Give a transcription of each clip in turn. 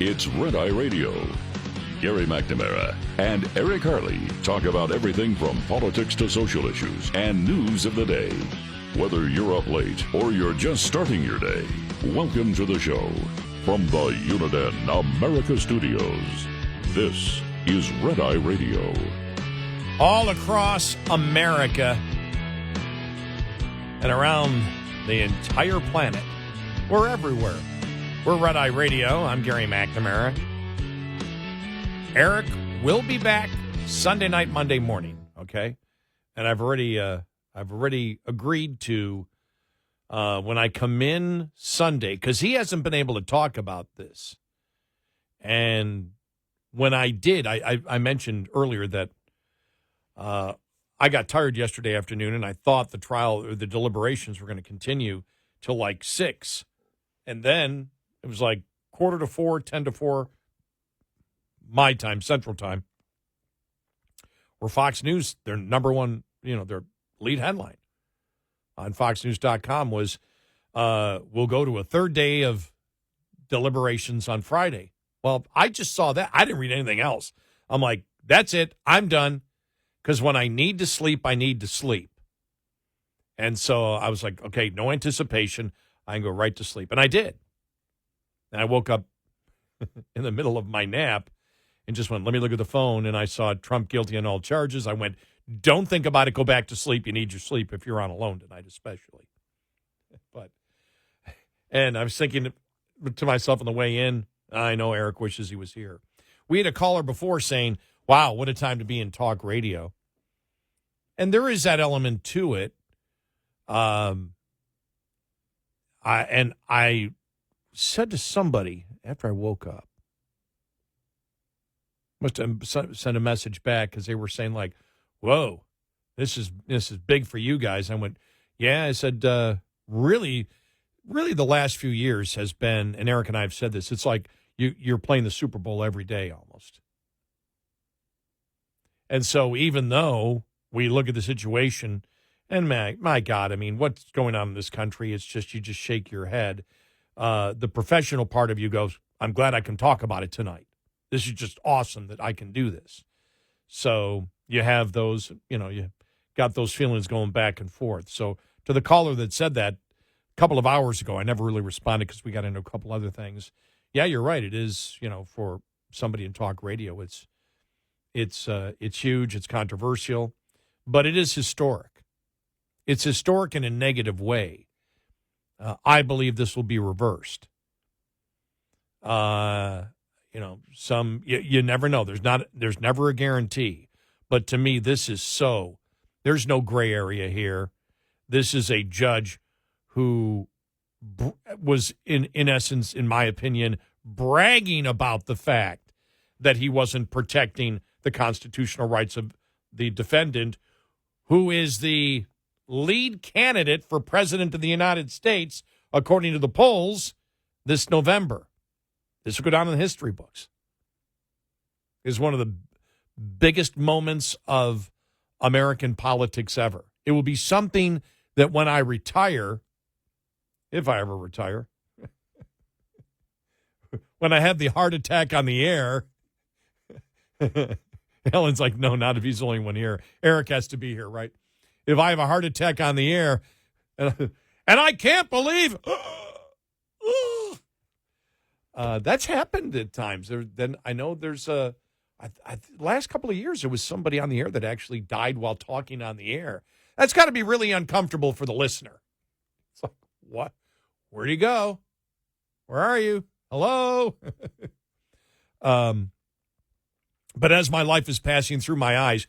It's Red Eye Radio. Gary McNamara and Eric Harley talk about everything from politics to social issues and news of the day. Whether you're up late or you're just starting your day, welcome to the show. From the Uniden America Studios, this is Red Eye Radio. All across America and around the entire planet, we're everywhere. We're Red Eye Radio. I'm Gary McNamara. Eric will be back Sunday night, Monday morning, okay? And I've already agreed to when I come in Sunday, because he hasn't been able to talk about this. And when I did, I mentioned earlier that I got tired yesterday afternoon, and I thought the trial or the deliberations were going to continue till like 6. And then it was like 3:45, 3:50 my time, Central Time, where Fox News, their number one, their lead headline on FoxNews.com was, we'll go to a third day of deliberations on Friday. Well, I just saw that. I didn't read anything else. I'm like, that's it. I'm done. Because when I need to sleep, I need to sleep. And so I was like, okay, no anticipation. I can go right to sleep. And I did. And I woke up in the middle of my nap and just went, let me look at the phone. And I saw Trump guilty on all charges. I went, don't think about it. Go back to sleep. You need your sleep if you're on alone tonight, especially. And I was thinking to myself on the way in, I know Eric wishes he was here. We had a caller before saying, wow, what a time to be in talk radio. And there is that element to it. I said to somebody after I woke up, must have sent a message back because they were saying like, whoa, this is big for you guys. I went, yeah. I said, really the last few years has been, and Eric and I have said this, it's like you're playing the Super Bowl every day almost. And so even though we look at the situation, and my God, I mean, what's going on in this country, it's just, you just shake your head. The professional part of you goes, I'm glad I can talk about it tonight. This is just awesome that I can do this. So you have those, you got those feelings going back and forth. So to the caller that said that a couple of hours ago, I never really responded because we got into a couple other things. Yeah, you're right. It is, for somebody in talk radio, it's huge, it's controversial, but it is historic. It's historic in a negative way. I believe this will be reversed. You never know. There's never a guarantee. But to me, this is there's no gray area here. This is a judge who was, in essence, in my opinion, bragging about the fact that he wasn't protecting the constitutional rights of the defendant, who is the lead candidate for president of the United States, according to the polls, this November. This will go down in the history books. It's one of the biggest moments of American politics ever. It will be something that when I retire, if I ever retire, when I have the heart attack on the air, Helen's like, no, not if he's the only one here. Eric has to be here, right? If I have a heart attack on the air, and I can't believe that's happened at times. Then I know there's last couple of years there was somebody on the air that actually died while talking on the air. That's got to be really uncomfortable for the listener. It's like, what? Where'd he go? Where are you? Hello? But as my life is passing through my eyes,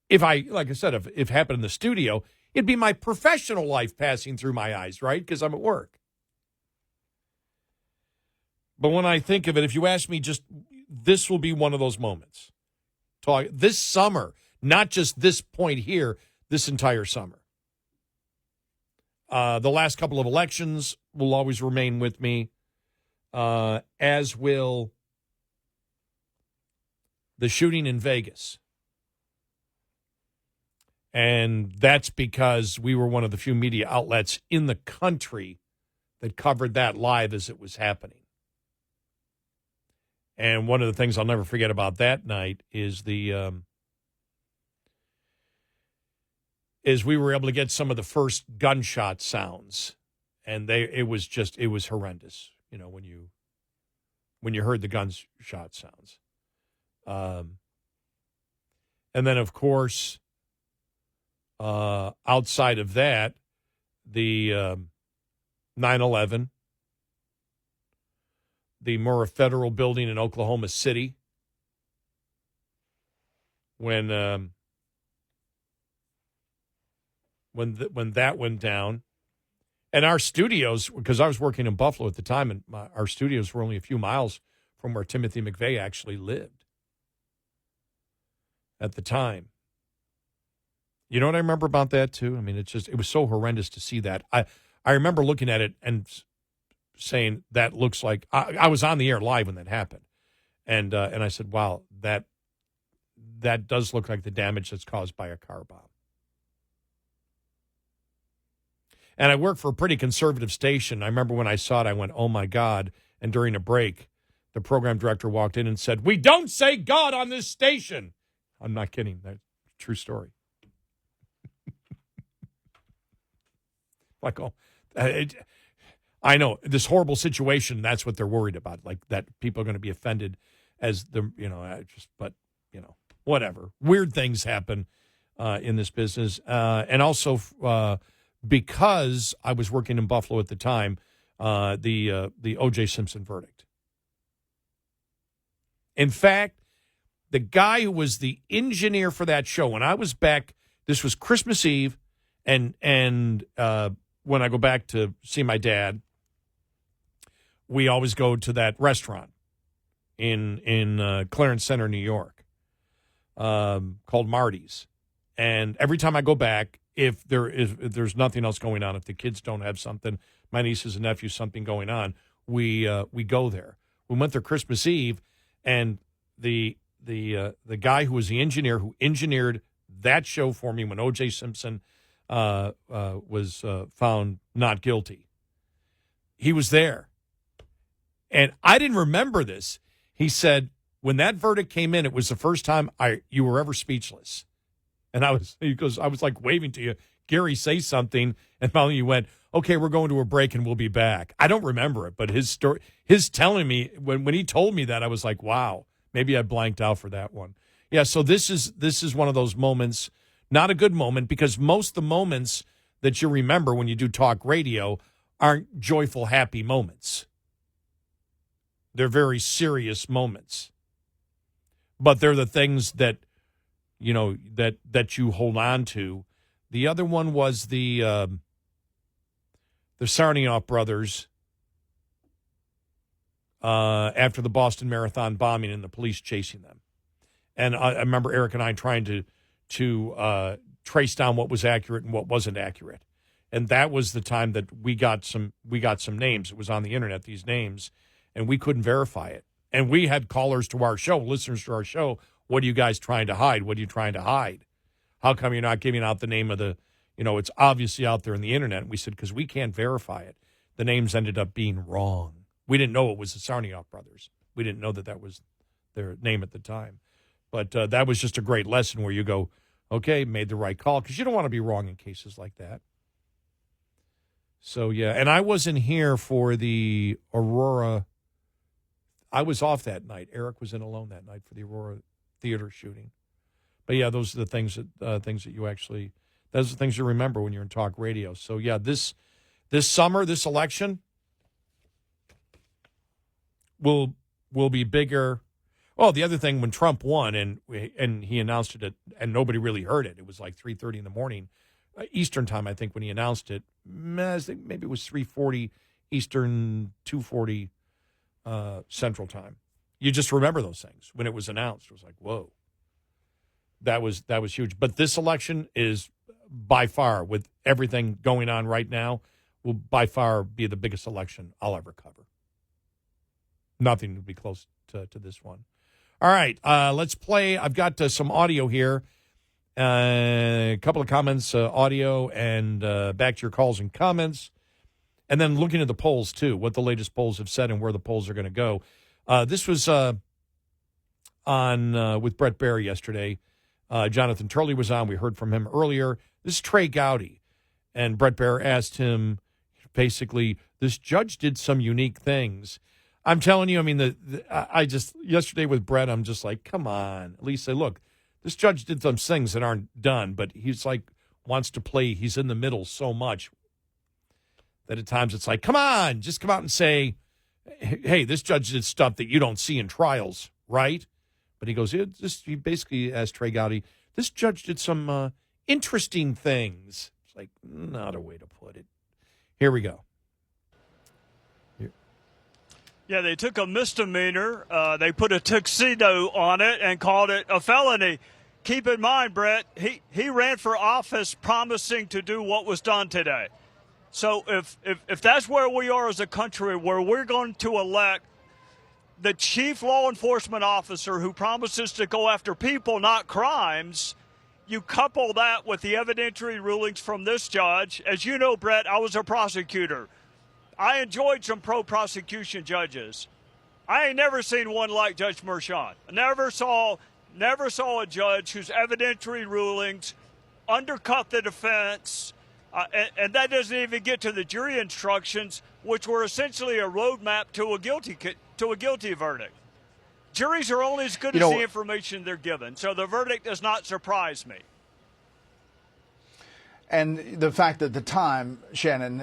if it happened in the studio, it'd be my professional life passing through my eyes, right? Because I'm at work. But when I think of it, if you ask me, this will be one of those moments. This summer, not just this point here, this entire summer. The last couple of elections will always remain with me, as will the shooting in Vegas. And that's because we were one of the few media outlets in the country that covered that live as it was happening. And one of the things I'll never forget about that night is is we were able to get some of the first gunshot sounds, and it was horrendous. You know, when you heard the gunshot sounds, and then of course, outside of that, the 9/11. The Murrah Federal Building in Oklahoma City, when that went down, and our studios, because I was working in Buffalo at the time, and our studios were only a few miles from where Timothy McVeigh actually lived at the time. You know what I remember about that too? I mean, it was so horrendous to see that. I remember looking at it and saying that looks like I was on the air live when that happened, and I said, "Wow, that does look like the damage that's caused by a car bomb." And I worked for a pretty conservative station. I remember when I saw it, I went, "Oh my God!" And during a break, the program director walked in and said, "We don't say God on this station." I'm not kidding. That's a true story. Like, I know this horrible situation. That's what they're worried about, like that people are going to be offended as but whatever. Weird things happen in this business. And also because I was working in Buffalo at the time, the O.J. Simpson verdict. In fact, the guy who was the engineer for that show, when I was back, this was Christmas Eve, and when I go back to see my dad, we always go to that restaurant in Clarence Center, New York, called Marty's. And every time I go back, if there's nothing else going on, if the kids don't have something, my nieces and nephews something going on, we go there. We went there Christmas Eve, and the guy who was the engineer who engineered that show for me when O.J. Simpson was found not guilty, he was there. And I didn't remember this. He said, when that verdict came in, it was the first time you were ever speechless. And he goes, I was like waving to you, Gary, say something. And finally you went, okay, we're going to a break and we'll be back. I don't remember it, but his telling me, when he told me that, I was like, wow, maybe I blanked out for that one. Yeah, so this is one of those moments, not a good moment, because most of the moments that you remember when you do talk radio aren't joyful, happy moments. They're very serious moments. But they're the things that, that you hold on to. The other one was the Tsarnaev brothers after the Boston Marathon bombing and the police chasing them. And I remember Eric and I trying to trace down what was accurate and what wasn't accurate. And that was the time that we got some names. It was on the internet, these names, and we couldn't verify it. And we had callers to our show, listeners to our show. What are you guys trying to hide? What are you trying to hide? How come you're not giving out the name of it's obviously out there in the internet. And we said, because we can't verify it. The names ended up being wrong. We didn't know it was the Tsarnaev brothers. We didn't know that was their name at the time. But that was just a great lesson where you go, okay, made the right call, because you don't want to be wrong in cases like that. So, yeah, and I wasn't here for the Aurora. I was off that night. Eric was in alone that night for the Aurora Theater shooting. But, yeah, those are the things that you actually, those are the things you remember when you're in talk radio. So, yeah, this summer, this election will be bigger. Well, the other thing, when Trump won and he announced it, and nobody really heard it. It was like 3:30 in the morning, Eastern time, I think, when he announced it. I think maybe it was 3:40 Eastern, 2:40 Central time. You just remember those things when it was announced. It was like, whoa, that was huge. But this election is by far, with everything going on right now, will by far be the biggest election I'll ever cover. Nothing would be close to this one. All right, let's play. I've got some audio here, a couple of comments, audio, and back to your calls and comments. And then looking at the polls, too, what the latest polls have said and where the polls are going to go. This was on with Brett Baer yesterday. Jonathan Turley was on. We heard from him earlier. This is Trey Gowdy. And Brett Baer asked him, basically, this judge did some unique things. I'm telling you, I mean, yesterday with Brett, I'm just like, come on. At least say, look, this judge did some things that aren't done, but he's like, wants to play. He's in the middle so much that at times it's like, come on, just come out and say, hey, this judge did stuff that you don't see in trials, right? But he goes, he basically asked Trey Gowdy, this judge did some interesting things. It's like, not a way to put it. Here we go. Yeah, they took a misdemeanor. They put a tuxedo on it and called it a felony. Keep in mind, Brett, he ran for office promising to do what was done today. So if that's where we are as a country, where we're going to elect the chief law enforcement officer who promises to go after people, not crimes, you couple that with the evidentiary rulings from this judge. As you know, Brett, I was a prosecutor. I enjoyed some pro-prosecution judges. I ain't never seen one like Judge Merchan. Never saw a judge whose evidentiary rulings undercut the defense, and that doesn't even get to the jury instructions, which were essentially a roadmap to a guilty verdict. Juries are only as good as the information they're given, so the verdict does not surprise me. And the fact that at the time, Shannon,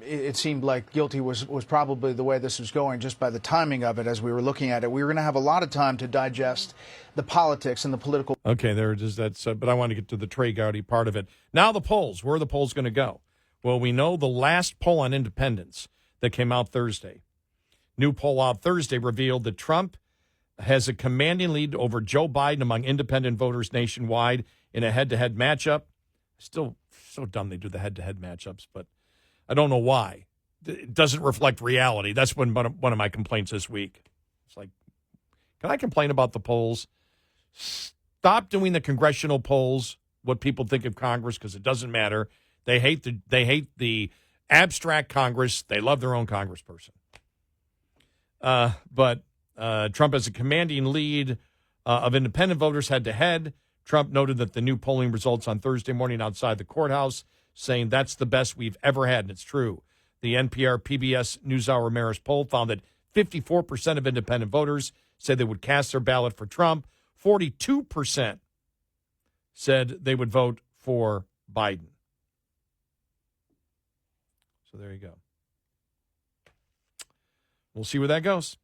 it seemed like guilty was probably the way this was going just by the timing of it as we were looking at it. We were going to have a lot of time to digest the politics and the political. Okay, there it is. But I want to get to the Trey Gowdy part of it. Now the polls. Where are the polls going to go? Well, we know the last poll on independents that came out Thursday. New poll out Thursday revealed that Trump has a commanding lead over Joe Biden among independent voters nationwide in a head-to-head matchup. Still so dumb they do the head-to-head matchups, but I don't know why. It doesn't reflect reality. That's one of my complaints this week. It's like, can I complain about the polls? Stop doing the congressional polls, what people think of Congress, because it doesn't matter. They hate the abstract Congress. They love their own congressperson. But Trump has a commanding lead of independent voters head-to-head. Trump noted that the new polling results on Thursday morning outside the courthouse, saying that's the best we've ever had, and it's true. The NPR PBS NewsHour Marist poll found that 54% of independent voters said they would cast their ballot for Trump. 42% said they would vote for Biden. So there you go. We'll see where that goes.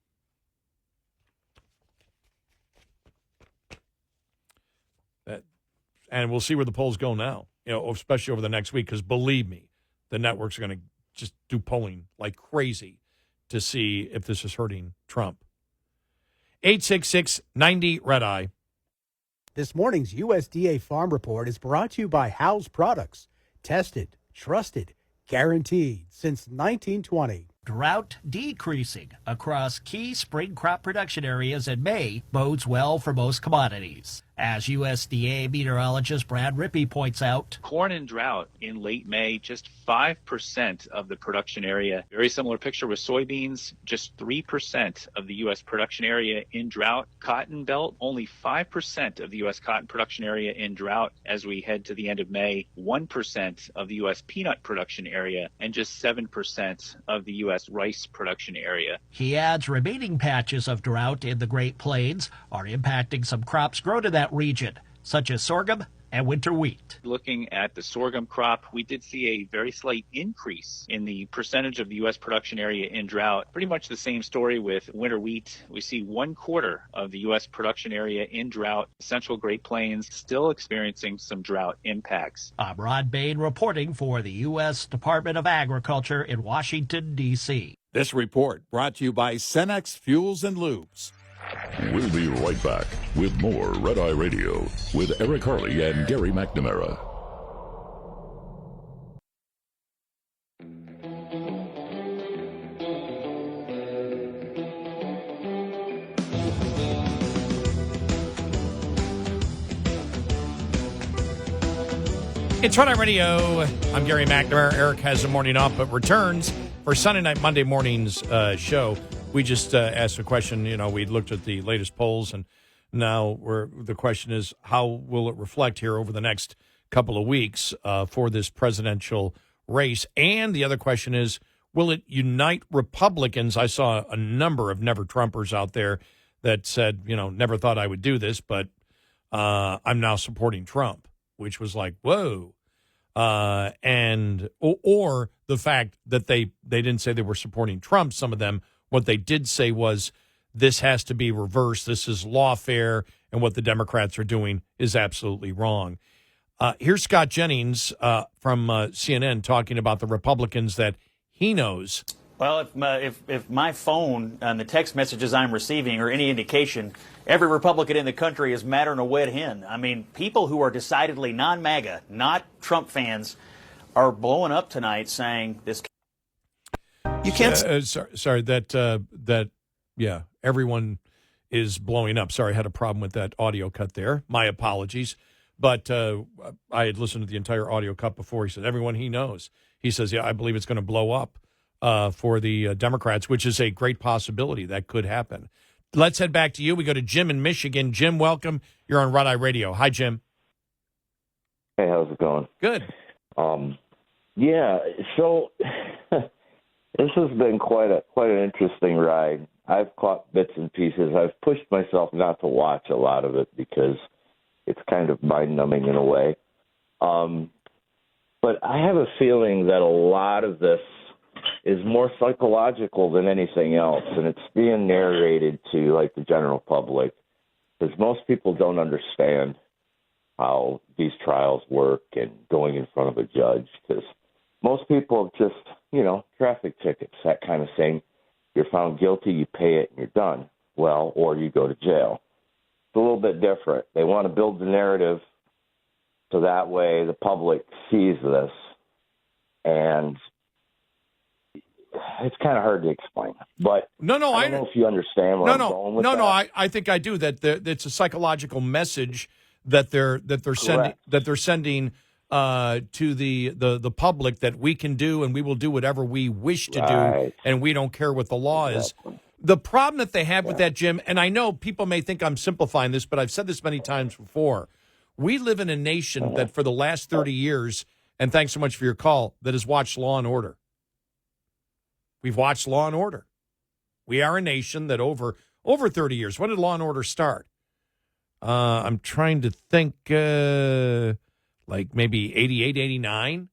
And we'll see where the polls go now, especially over the next week, because believe me, the networks are going to just do polling like crazy to see if this is hurting Trump. 866-90-RED-EYE. This morning's USDA Farm Report is brought to you by Howes Products. Tested, trusted, guaranteed since 1920. Drought decreasing across key spring crop production areas in May bodes well for most commodities. As USDA meteorologist Brad Rippey points out, corn in drought in late May, just 5% of the production area. Very similar picture with soybeans, just 3% of the U.S. production area in drought. Cotton belt, only 5% of the U.S. cotton production area in drought as we head to the end of May. 1% of the U.S. peanut production area and just 7% of the U.S. rice production area. He adds remaining patches of drought in the Great Plains are impacting some crops grown in that region, such as sorghum and winter wheat. Looking at the sorghum crop, we did see a very slight increase in the percentage of the U.S. production area in drought. Pretty much the same story with winter wheat. We see 1/4 of the U.S. production area in drought. Central Great Plains still experiencing some drought impacts. I'm Rod Bain reporting for the U.S. Department of Agriculture in Washington, D.C. This report brought to you by Cenex Fuels and Lubes. We'll be right back with more Red Eye Radio with Eric Harley and Gary McNamara. It's Red Eye Radio. I'm Gary McNamara. Eric has the morning off, but returns for Sunday night, Monday morning's show. We just asked a question. We looked at the latest polls, and Now, the question is, how will it reflect here over the next couple of weeks for this presidential race? And the other question is, will it unite Republicans? I saw a number of Never-Trumpers out there that said, never thought I would do this, but I'm now supporting Trump, which was like, whoa. Or the fact that they didn't say they were supporting Trump, some of them, what they did say was, this has to be reversed. This is lawfare, and what the Democrats are doing is absolutely wrong. Here's Scott Jennings from CNN talking about the Republicans that he knows. Well, if my phone and the text messages I'm receiving are any indication, every Republican in the country is madder than a wet hen. I mean, people who are decidedly non-MAGA, not Trump fans, are blowing up tonight saying this. You can't. Sorry, yeah, everyone is blowing up. Sorry, I had a problem with that audio cut there. My apologies. But I had listened to the entire audio cut before. He said, everyone he knows. He says, yeah, I believe it's going to blow up for the Democrats, which is a great possibility. That could happen. Let's head back to you. We go to Jim in Michigan. Jim, welcome. You're on Red Eye Radio. Hi, Jim. Hey, how's it going? Good. Yeah, so this has been quite an interesting ride. I've caught bits and pieces. I've pushed myself not to watch a lot of it because it's kind of mind-numbing in a way. But I have a feeling that a lot of this is more psychological than anything else, and it's being narrated to, like, the general public, because most people don't understand how these trials work and going in front of a judge, because most people have just, traffic tickets, that kind of thing. You're found guilty, you pay it, and you're done. Well, or you go to jail. It's a little bit different. They want to build the narrative so that way the public sees this, and it's kind of hard to explain. But I don't know if you understand where I'm going with that. I think I do. That it's a psychological message that they're sending to the public, that we can do and we will do whatever we wish to do, and we don't care what the law is. The problem that they have with that, Jim, and I know people may think I'm simplifying this, but I've said this many times before. We live in a nation that for the last 30 years, and thanks so much for your call, that has watched Law and Order. We've watched Law and Order. We are a nation that over 30 years. When did Law and Order start? I'm trying to think, like maybe 88, 89.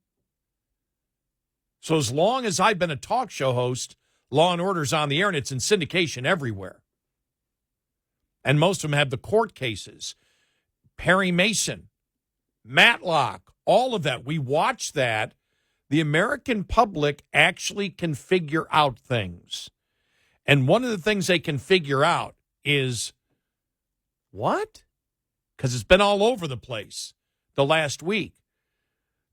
So as long as I've been a talk show host, Law and Order's on the air, and it's in syndication everywhere. And most of them have the court cases. Perry Mason, Matlock, all of that. We watch that. The American public actually can figure out things. And one of the things they can figure out is, what? Because it's been all over the place the last week,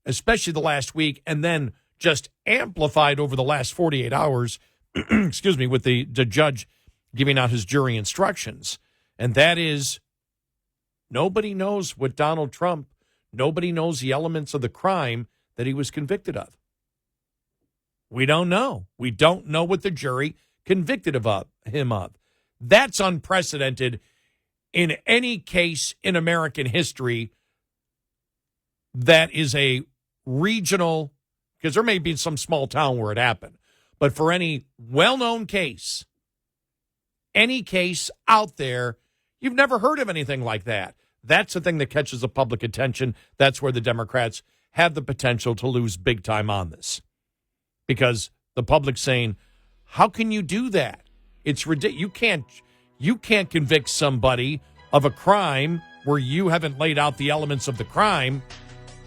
especially the last week, and then just amplified over the last 48 hours, excuse me, with the judge giving out his jury instructions. And that is, nobody knows what Donald Trump, nobody knows the elements of the crime that he was convicted of. We don't know. We don't know what the jury convicted him of. That's unprecedented in any case in American history that is a regional, because there may be some small town where it happened, but for any well-known case, any case out there, you've never heard of anything like that. That's the thing that catches the public attention. That's where the Democrats have the potential to lose big time on this. Because the public's saying, how can you do that? It's ridiculous. You can't convict somebody of a crime where you haven't laid out the elements of the crime.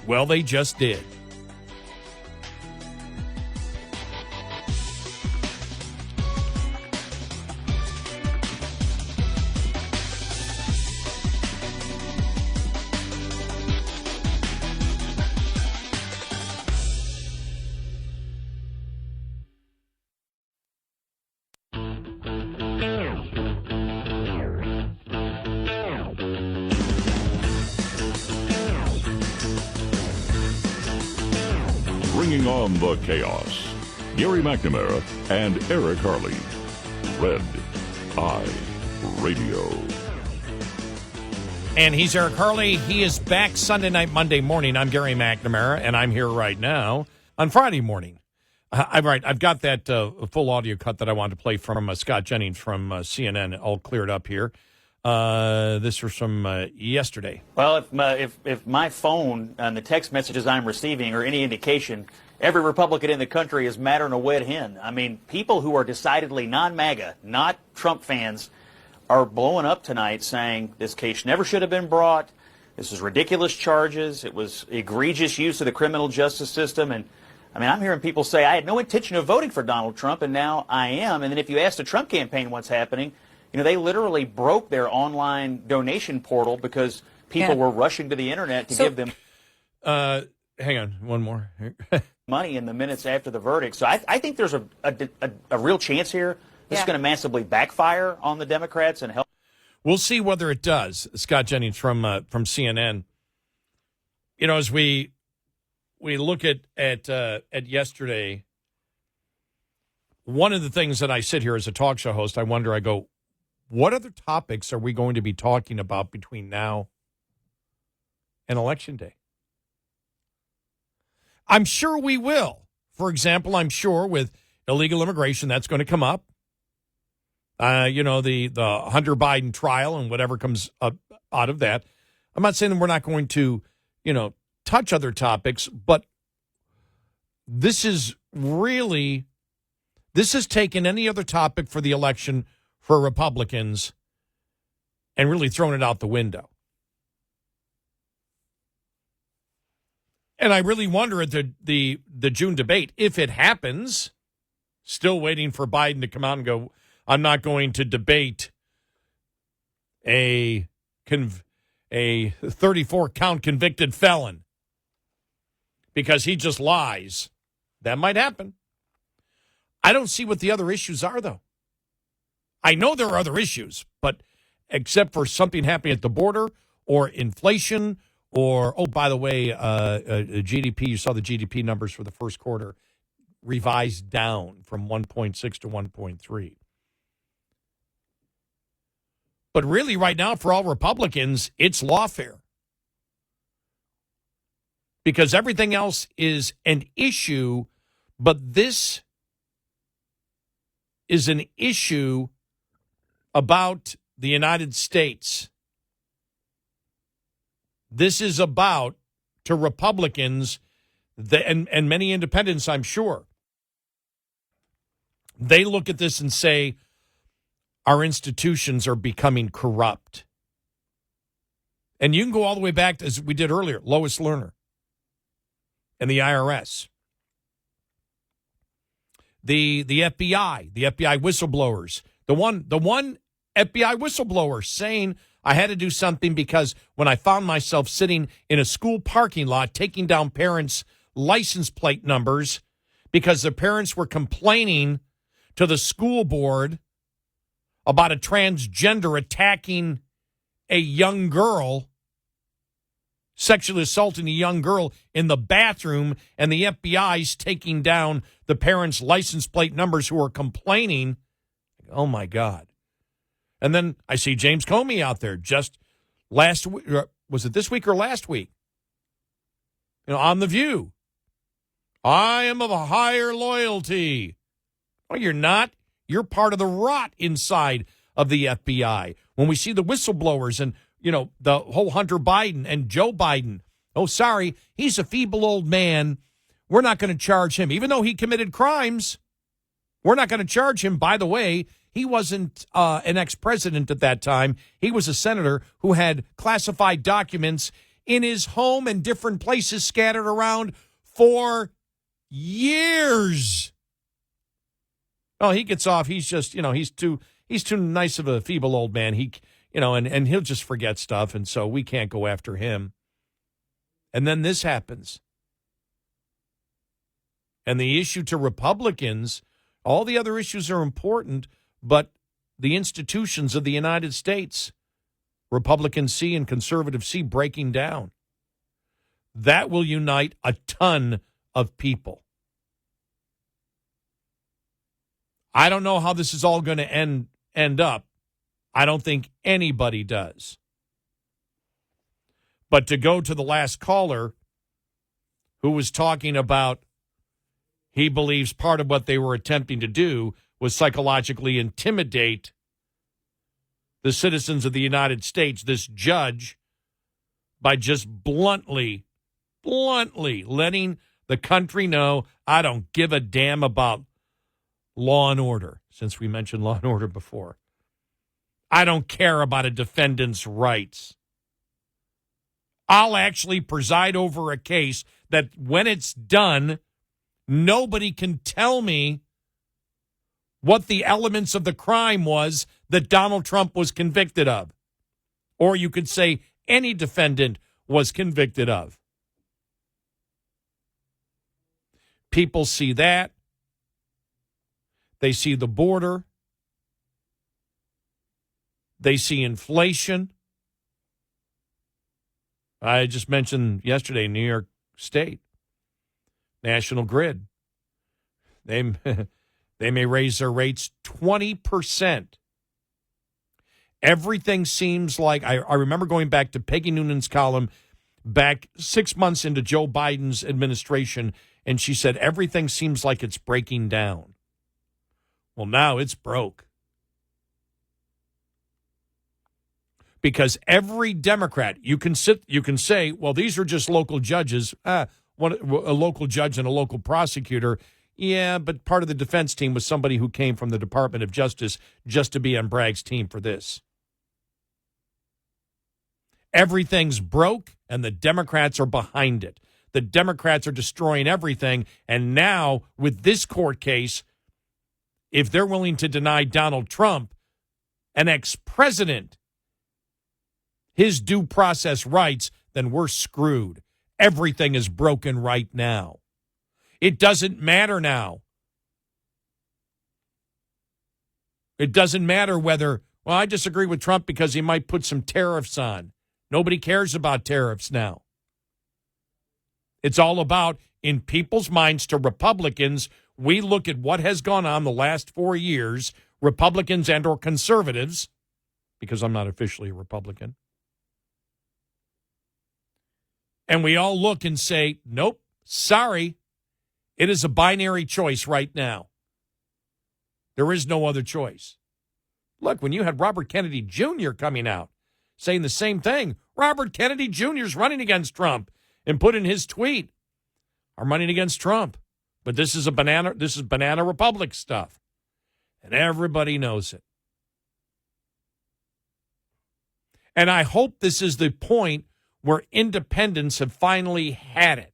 Well, they just did. Bringing on the chaos, Gary McNamara and Eric Harley. Red Eye Radio. And he's Eric Harley. He is back Sunday night, Monday morning. I'm Gary McNamara, and I'm here right now on Friday morning. I've got that full audio cut that I wanted to play from Scott Jennings from CNN all cleared up here. This was from yesterday. Well, if my phone and the text messages I'm receiving are any indication, every Republican in the country is madder than a wet hen. I mean, people who are decidedly non-MAGA, not Trump fans, are blowing up tonight saying this case never should have been brought. This is ridiculous charges. It was egregious use of the criminal justice system. And I mean, I'm hearing people say, I had no intention of voting for Donald Trump, and now I am. And then if you ask the Trump campaign what's happening, you know, they literally broke their online donation portal because people were rushing to the internet to give them hang on, one more. money in the minutes after the verdict. So I think there's a real chance here. This is going to massively backfire on the Democrats and help. We'll see whether it does. Scott Jennings from CNN. You know, as we look at yesterday, one of the things that I sit here as a talk show host, I go, what other topics are we going to be talking about between now and Election Day? I'm sure we will. For example, I'm sure with illegal immigration, that's going to come up. You know, the Hunter Biden trial and whatever comes up out of that. I'm not saying that we're not going to, you know, touch other topics, but this has taken any other topic for the election for Republicans and really thrown it out the window. And I really wonder at the June debate, if it happens, still waiting for Biden to come out and go, I'm not going to debate a 34-count convicted felon because he just lies. That might happen. I don't see what the other issues are, though. I know there are other issues, but except for something happening at the border or inflation or, oh, by the way, GDP, you saw the GDP numbers for the first quarter revised down from 1.6 to 1.3. But really, right now, for all Republicans, it's lawfare. Because everything else is an issue, but this is an issue about the United States. This is about, to Republicans, and many independents, I'm sure, they look at this and say, our institutions are becoming corrupt. And you can go all the way back to, as we did earlier, Lois Lerner and the IRS. The FBI, whistleblowers. The one FBI whistleblower saying I had to do something because when I found myself sitting in a school parking lot taking down parents' license plate numbers because the parents were complaining to the school board about a transgender attacking a young girl, sexually assaulting a young girl in the bathroom, and the FBI's taking down the parents' license plate numbers who are complaining. Oh, my God. And then I see James Comey out there just last week. Was it this week or last week? You know, on The View. I am of a higher loyalty. Well, you're not. You're part of the rot inside of the FBI. When we see the whistleblowers and, you know, the whole Hunter Biden and Joe Biden, oh, sorry, he's a feeble old man. We're not going to charge him. Even though he committed crimes, we're not going to charge him. By the way, he wasn't an ex-president at that time. He was a senator who had classified documents in his home and different places scattered around for years. Oh, he gets off. He's just, you know, he's too nice of a feeble old man. He, you know, and he'll just forget stuff, and so we can't go after him. And then this happens. And the issue to Republicans, all the other issues are important, but the institutions of the United States, Republicans see and conservatives see breaking down. That will unite a ton of people. I don't know how this is all going to end up. I don't think anybody does. But to go to the last caller who was talking about he believes part of what they were attempting to do was psychologically intimidate the citizens of the United States, this judge, by just bluntly letting the country know, I don't give a damn about law and order, since we mentioned law and order before. I don't care about a defendant's rights. I'll actually preside over a case that when it's done, nobody can tell me what the elements of the crime was that Donald Trump was convicted of. Or you could say any defendant was convicted of. People see that. They see the border. They see inflation. I just mentioned yesterday, New York State, National Grid. They may raise their rates 20%. Everything seems like, I remember going back to Peggy Noonan's column back 6 months into Joe Biden's administration, and she said, everything seems like it's breaking down. Well, now it's broke. Because every Democrat, you can say, well, these are just local judges, a local judge and a local prosecutor. Yeah, but part of the defense team was somebody who came from the Department of Justice just to be on Bragg's team for this. Everything's broke, and the Democrats are behind it. The Democrats are destroying everything, and now with this court case, if they're willing to deny Donald Trump, an ex-president, his due process rights, then we're screwed. Everything is broken right now. It doesn't matter now. It doesn't matter whether, well, I disagree with Trump because he might put some tariffs on. Nobody cares about tariffs now. It's all about, in people's minds, to Republicans, we look at what has gone on the last 4 years, Republicans and or conservatives, because I'm not officially a Republican, and we all look and say, nope, sorry, it is a binary choice right now. There is no other choice. Look, when you had Robert Kennedy Jr. coming out saying the same thing, Robert Kennedy Jr. is running against Trump and put in his tweet, I'm running against Trump, but this is banana republic stuff. And everybody knows it. And I hope this is the point where independents have finally had it.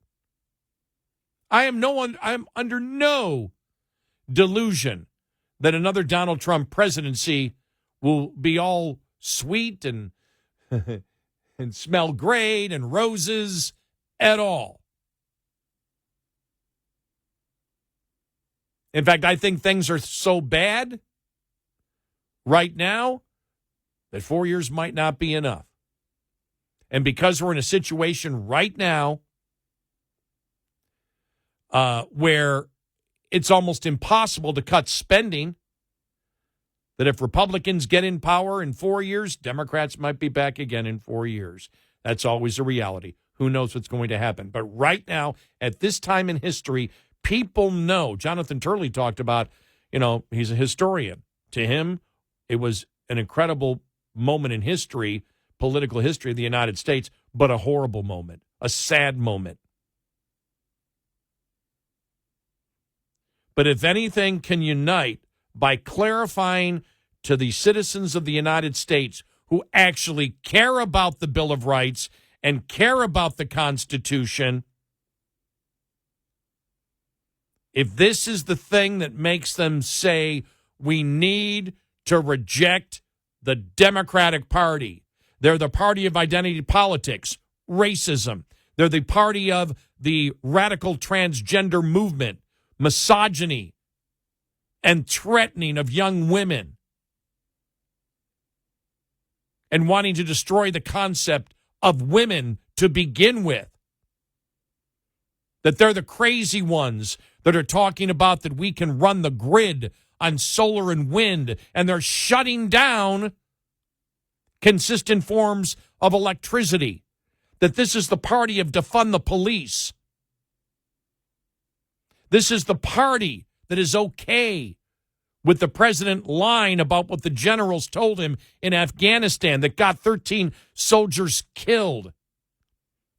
I'm under no delusion that another Donald Trump presidency will be all sweet and and smell great and roses at all. In fact, I think things are so bad right now that 4 years might not be enough. And because we're in a situation right now where it's almost impossible to cut spending, that if Republicans get in power in 4 years, Democrats might be back again in 4 years. That's always a reality. Who knows what's going to happen? But right now, at this time in history, people know. Jonathan Turley talked about, he's a historian. To him, it was an incredible moment in history, political history of the United States, but a horrible moment, a sad moment. But if anything can unite by clarifying to the citizens of the United States who actually care about the Bill of Rights and care about the Constitution, if this is the thing that makes them say we need to reject the Democratic Party, they're the party of identity politics, racism. They're the party of the radical transgender movement, misogyny, and threatening of young women, and wanting to destroy the concept of women to begin with. That they're the crazy ones that are talking about that we can run the grid on solar and wind, and they're shutting down consistent forms of electricity. that this is the party of defund the police. This is the party that is okay with the president lying about what the generals told him in Afghanistan that got 13 soldiers killed.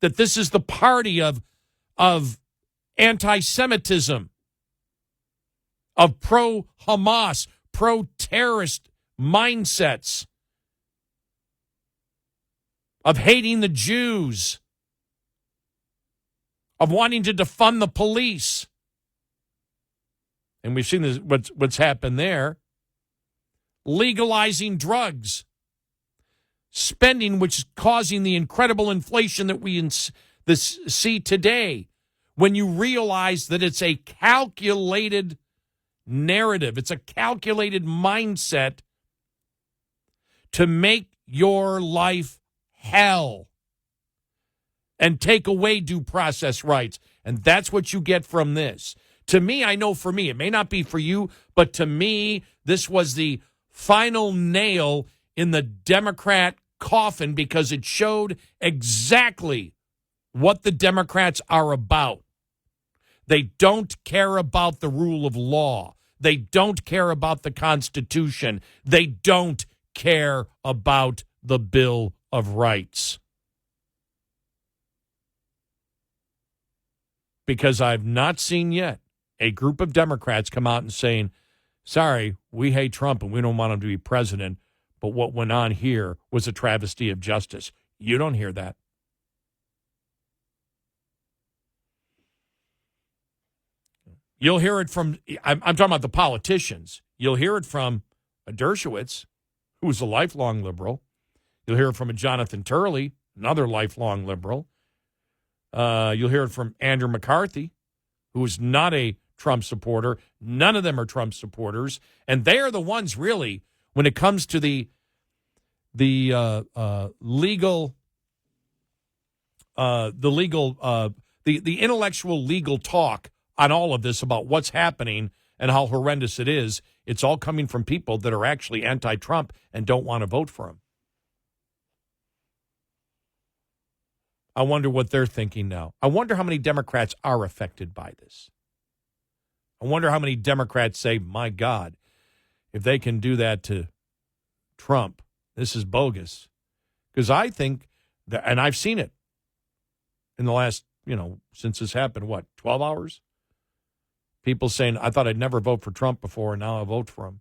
That this is the party of anti-Semitism, of pro-Hamas, pro-terrorist mindsets, of hating the Jews, of wanting to defund the police. And we've seen this, what's happened there. Legalizing drugs. Spending, which is causing the incredible inflation that we see today. When you realize that it's a calculated narrative, it's a calculated mindset to make your life hell and take away due process rights. And that's what you get from this. To me, I know for me, it may not be for you, but to me, this was the final nail in the Democrat coffin because it showed exactly what the Democrats are about. They don't care about the rule of law. They don't care about the Constitution. They don't care about the Bill of Rights. Because I've not seen yet a group of Democrats come out and saying, sorry, we hate Trump and we don't want him to be president, but what went on here was a travesty of justice. You don't hear that. You'll hear it from, I'm talking about the politicians. You'll hear it from a Dershowitz, who was a lifelong liberal. You'll hear it from a Jonathan Turley, another lifelong liberal. You'll hear it from Andrew McCarthy, who is not a Trump supporter. None of them are Trump supporters. And they are the ones, really, when it comes to the intellectual legal talk on all of this about what's happening and how horrendous it is. It's all coming from people that are actually anti-Trump and don't want to vote for him. I wonder what they're thinking now. I wonder how many Democrats are affected by this. I wonder how many Democrats say, my God, if they can do that to Trump, this is bogus. Because I think, that, and I've seen it in the last, since this happened, 12 hours? People saying, I thought I'd never vote for Trump before, and now I vote for him.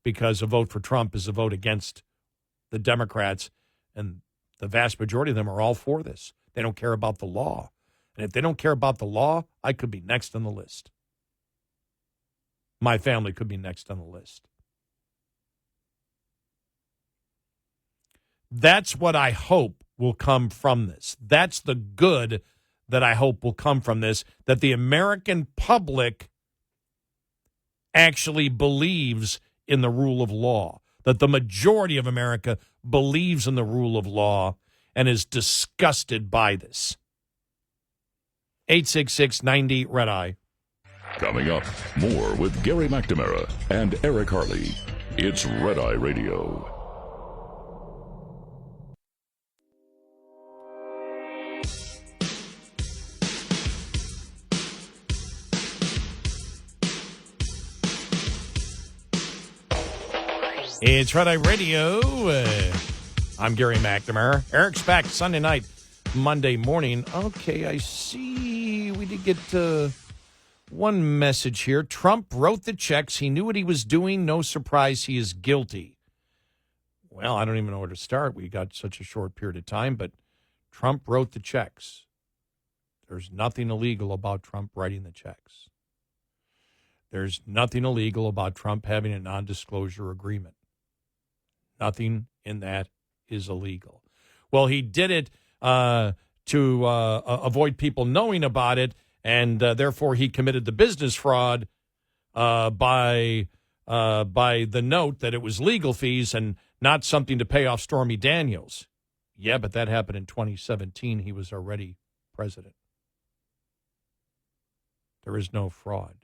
Because a vote for Trump is a vote against the Democrats, and the vast majority of them are all for this. They don't care about the law. And if they don't care about the law, I could be next on the list. My family could be next on the list. That's what I hope will come from this. That's the good that I hope will come from this, that the American public actually believes in the rule of law, that the majority of America believes in the rule of law and is disgusted by this. 866-90-RED-EYE. Coming up, more with Gary McNamara and Eric Harley. It's Red Eye Radio. It's Red Eye Radio. I'm Gary McNamara. Eric's back Sunday night, Monday morning. Okay, I see we did get one message here. Trump wrote the checks. He knew what he was doing. No surprise, he is guilty. Well, I don't even know where to start. We got such a short period of time, but Trump wrote the checks. There's nothing illegal about Trump writing the checks. There's nothing illegal about Trump having a non-disclosure agreement. Nothing in that is illegal. Well, he did it to avoid people knowing about it, and therefore he committed the business fraud by the note that it was legal fees and not something to pay off Stormy Daniels. Yeah, but that happened in 2017. He was already president. There is no fraud.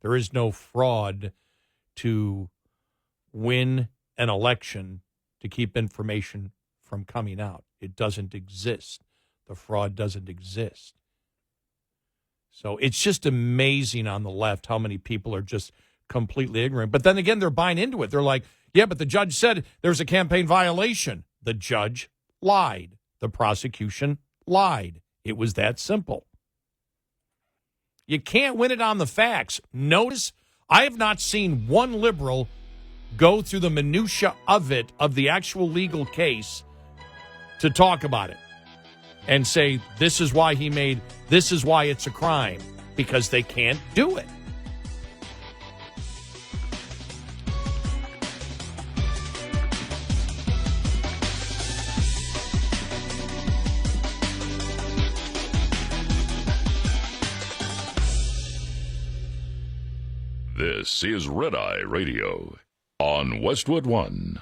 There is no fraud to win an election to keep information from coming out. It doesn't exist. the fraud doesn't exist. So it's just amazing on the left how many people are just completely ignorant. But then again, they're buying into it. They're like, yeah, but the judge said there's a campaign violation. The judge lied. The prosecution lied. It was that simple. You can't win it on the facts. Notice, I have not seen one liberal go through the minutia of it, of the actual legal case, to talk about it and say, this is why it's a crime, because they can't do it. This is Red Eye Radio on Westwood One.